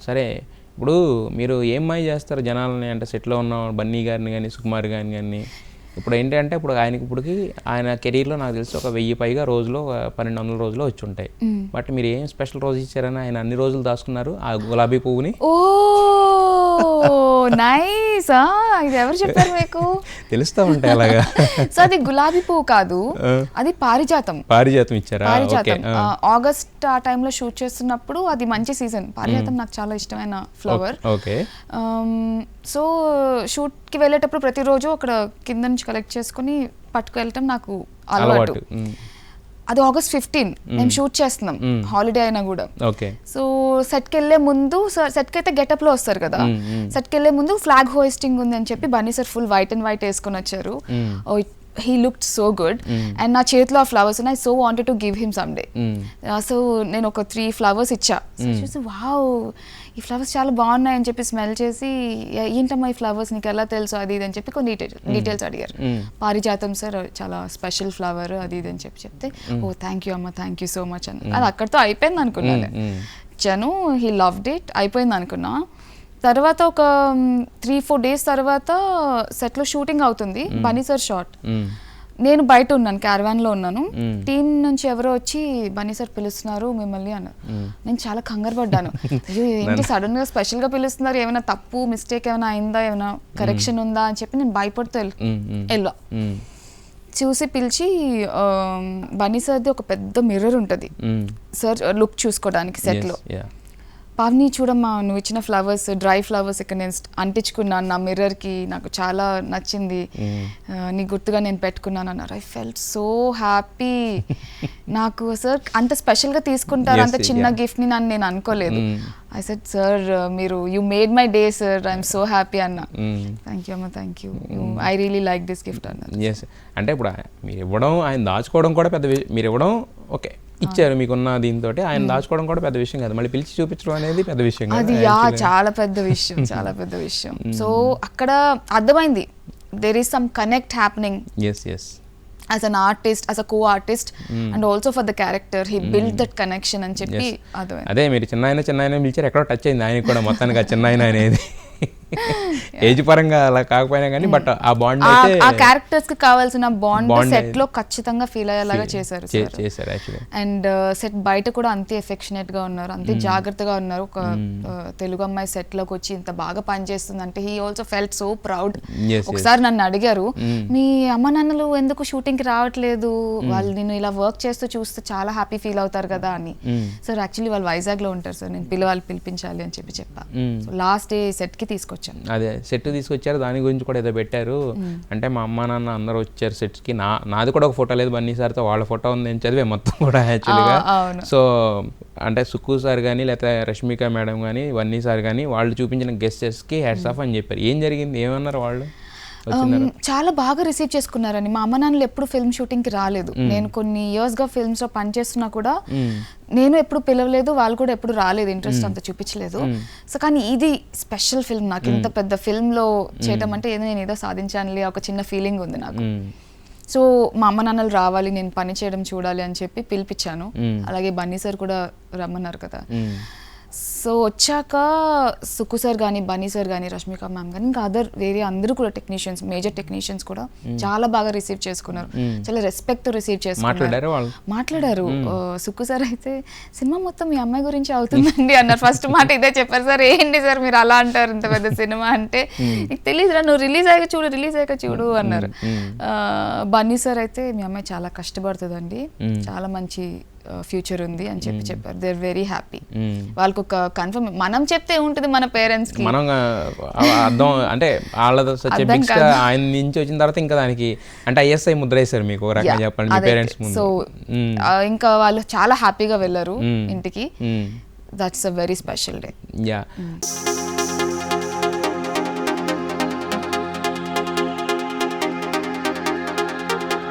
సరే ఇప్పుడు మీరు ఏం మాయ చేస్తారు జనాలని అంటే సెట్లో ఉన్న బన్నీ గారిని కానీ సుకుమార్ గారిని కానీ ఇప్పుడు ఏంటంటే ఇప్పుడు ఆయనకి ఇప్పటికి ఆయన కెరీర్లో నాకు తెలిసి ఒక 1000 పైగా రోజులో 1200 రోజులో వచ్చి ఉంటాయి. బట్ మీరు ఏం స్పెషల్ రోజు ఇచ్చారని ఆయన అన్ని రోజులు దాచుకున్నారు ఆ గులాబీ పువ్వుని? ఓ నైస్, ఇది ఎవరు చెప్పారు మీకు? తెలుస్తా ఉంటాయి అలాగా. సో అది గులాబీ పువ్వు కాదు, అది పారిజాతం. పారిజాతం ఇచ్చారా? పారిజాతం ఆగస్ట్ ఆ టైంలో షూట్ చేస్తున్నప్పుడు అది మంచి సీజన్. పారిజాతం నాకు చాలా ఇష్టమైన ఫ్లవర్. ఓకే. సో షూట్కి వెళ్ళేటప్పుడు ప్రతిరోజు అక్కడ కింద నుంచి కలెక్ట్ చేసుకుని పట్టుకెళ్ళటం నాకు అలవాటు. అది August 15 మేము షూట్ చేస్తున్నాం, హాలిడే అయినా కూడా. సో సెట్కి వెళ్ళే ముందు, సెట్కి అయితే గెటప్లో వస్తారు కదా, సెట్కి వెళ్ళే ముందు ఫ్లాగ్ హోయిస్టింగ్ ఉంది అని చెప్పి Bunny sir full white and white వేసుకొని వచ్చారు. he looked so good and నా చేతిలో ఆ flowers and I so wanted to give him someday. So నేను ఒక 3 flowers ఇచ్చా. చూసి వావ్ ఈ ఫ్లవర్స్ చాలా బాగున్నాయి అని చెప్పి స్మెల్ చేసి, ఏంటమ్మా ఈ ఫ్లవర్స్ నీకు ఎలా తెలుసు అది ఇది అని చెప్పి కొన్ని డీటెయిల్స్ అడిగారు. పారిజాతం సార్ చాలా స్పెషల్ ఫ్లవర్ అది ఇది అని చెప్పి చెప్తే, ఓ థ్యాంక్ యూ అమ్మ, థ్యాంక్ యూ సో మచ్ అని. అది అక్కడితో అయిపోయింది అనుకున్నాను. చను హీ లవ్డ్ ఇట్, అయిపోయింది అనుకున్నా. తర్వాత ఒక 3-4 days తర్వాత సెట్లో షూటింగ్ అవుతుంది. బన్నీ సార్ షాట్, నేను బయట ఉన్నాను, క్యారవాన్లో ఉన్నాను. టీం నుంచి ఎవరో వచ్చి బన్నీ సార్ పిలుస్తున్నారు మిమ్మల్ని అన్నారు. నేను చాలా కంగారు పడ్డాను. అయ్యో ఏంటి సడన్ గా స్పెషల్ గా పిలుస్తున్నారు, ఏమైనా తప్పు మిస్టేక్ ఏమైనా అయిందా, ఏమైనా కరెక్షన్ ఉందా అని చెప్పి నేను భయపడుతూ వెళ్ళా. చూసి పిలిచి, బన్నీ సార్ది ఒక పెద్ద మిర్రర్ ఉంటుంది సార్ లుక్ చూసుకోవడానికి సెట్లో. పావని చూడమ్మా నువ్వు ఇచ్చిన ఫ్లవర్స్, డ్రై ఫ్లవర్స్ ఇక్కడ నేను అంటించుకున్నాను నా మిర్రర్కి, నాకు చాలా నచ్చింది, నీ గుర్తుగా నేను పెట్టుకున్నాను అన్నారు. I felt so happy. నాకు సార్ అంత స్పెషల్గా తీసుకుంటారు అంత చిన్న గిఫ్ట్ని నన్ను నేను అనుకోలేదు. ఐ సెడ్ సార్ మీరు you made my day sir, I'm so happy అన్న. థ్యాంక్ యూ అమ్మ, thank you, I really like this gift అన్నారు. అంటే ఇప్పుడు మీరు ఇవ్వడం, ఆయన దాచుకోవడం కూడా పెద్ద, మీరు ఇవ్వడం ఓకే ఇచ్చారు మీకున్న దీంతో, ఆయన దాచుకోవడం కూడా పెద్ద విషయం కాదు, మళ్ళీ పిలిచి చూపించడం అనేది పెద్ద విషయం. అది చాలా పెద్ద విషయం, చాలా పెద్ద విషయం. సో అక్కడ అర్థమైంది there is some connect happening as an artist, as a co-artist, and also for the character he built that connection అని చెప్పి అదే మీరు చిన్నాయన పిలిచారు, ఎక్కడో టచ్ అయింది ఆయన కూడా మొత్తానికి. ఆ చిన్నాయన అనేది ఏజ్ పరంగా అలా కాకపోయినా కానీ బట్ ఆ బాండ్ అయితే ఆ క్యారెక్టర్స్ కి కావాల్సిన బాండ్ సెట్ లో ఖచ్చితంగా ఫీల్ అయ్యేలాగా చేశారు యాక్చువల్లీ. అండ్ సెట్ బయట కూడా అంతే ఎఫెక్షనేట్ గా ఉన్నారు, అంతే జాగ్రత్తగా ఉన్నారు. ఒక తెలుగు అమ్మాయి సెట్ లోకి వచ్చి ఇంత బాగా పనిచేస్తుంది అంటే he also felt so proud. ఒకసారి నన్ను అడిగారు, మీ అమ్మ నాన్నలు ఎందుకు షూటింగ్ కి రావట్లేదు, వాళ్ళు నేను ఇలా వర్క్ చేస్తూ చూస్తే చాలా హ్యాపీ ఫీల్ అవుతారు కదా అని. సార్ యాక్చువల్లీ వాళ్ళు వైజాగ్ లో ఉంటారు సార్, నేను పిలిపించాలి అని చెప్పా. లాస్ట్ డే సెట్ కి తీసుకొచ్చాను. అదే సెట్ తీసుకొచ్చారు, దాని గురించి కూడా ఏదో పెట్టారు. అంటే మా అమ్మ నాన్న అందరూ వచ్చారు సెట్స్కి, నాది కూడా ఒక ఫోటో లేదు బన్నీ సార్తో, వాళ్ళ ఫోటో ఉంది, నేను చదివే మొత్తం కూడా యాక్చువల్గా. సో అంటే సుక్కు సార్ కానీ లేకపోతే రష్మిక మేడం కానీ బన్నీ సార్ కానీ వాళ్ళు చూపించిన గెస్టర్స్కి హ్యాట్స్ ఆఫ్ అని చెప్పారు. ఏం జరిగింది, ఏమన్నారు వాళ్ళు? చాలా బాగా రిసీవ్ చేసుకున్నారని. మా అమ్మ నాన్నలు ఎప్పుడు ఫిల్మ్ షూటింగ్ కి రాలేదు, నేను కొన్ని ఇయర్స్ గా ఫిల్మ్స్ లో పనిచేస్తున్నా కూడా నేను ఎప్పుడు పిలవలేదు, వాళ్ళు కూడా ఎప్పుడు రాలేదు, ఇంట్రెస్ట్ అంత చూపించలేదు. సో కానీ ఇది స్పెషల్ ఫిల్మ్ నాకు, ఇంత పెద్ద ఫిల్మ్ లో చేయటం అంటే నేను ఏదో సాధించాలి ఒక చిన్న ఫీలింగ్ ఉంది నాకు. సో మా అమ్మ నాన్నలు రావాలి, నేను పని చేయడం చూడాలి అని చెప్పి పిలిపించాను. అలాగే బన్నీ సార్ కూడా రమ్మన్నారు కదా. సో వచ్చాక సుక్కు సార్ కానీ బన్నీ సార్ కానీ రష్మిక మ్యామ్ కానీ ఇంకా వేరే అందరూ కూడా టెక్నీషియన్స్, మేజర్ టెక్నీషియన్స్ కూడా చాలా బాగా రిసీవ్ చేసుకున్నారు, చాలా రెస్పెక్ట్ రిసీవ్ చేసుకున్నారు, మాట్లాడారు. సుక్కు సార్ అయితే సినిమా మొత్తం మీ అమ్మాయి గురించి అవుతుందండి అన్నారు. ఫస్ట్ మాట ఇదే చెప్పారు, సార్ ఏంటి సార్ మీరు అలా అంటారు, ఇంత పెద్ద సినిమా అంటే నీకు తెలియదురా, నువ్వు రిలీజ్ అయ్యాక చూడు అన్నారు. బన్నీ సార్ అయితే మీ అమ్మాయి చాలా కష్టపడుతుందండి, చాలా మంచి ఫ్యూచర్ ఉంది అని చెప్పారు. They are very happy. వాళ్ళకి ఒక కన్ఫర్మ్, మనం చెప్తే ఉంటుంది మన పేరెంట్స్ కి, మనం అర్థం అంటే వాళ్ళ ఆయన నుంచి వచ్చిన తర్వాత ఇంకా దానికి అంటే ఐఎస్ఐ ముద్ర వేశారు మీకు రకంగా చెప్పాలి పేరెంట్స్ ముందు. సో ఇంకా వాళ్ళు చాలా హ్యాపీగా వెళ్ళారు ఇంటికి. That's a very special day. Yeah.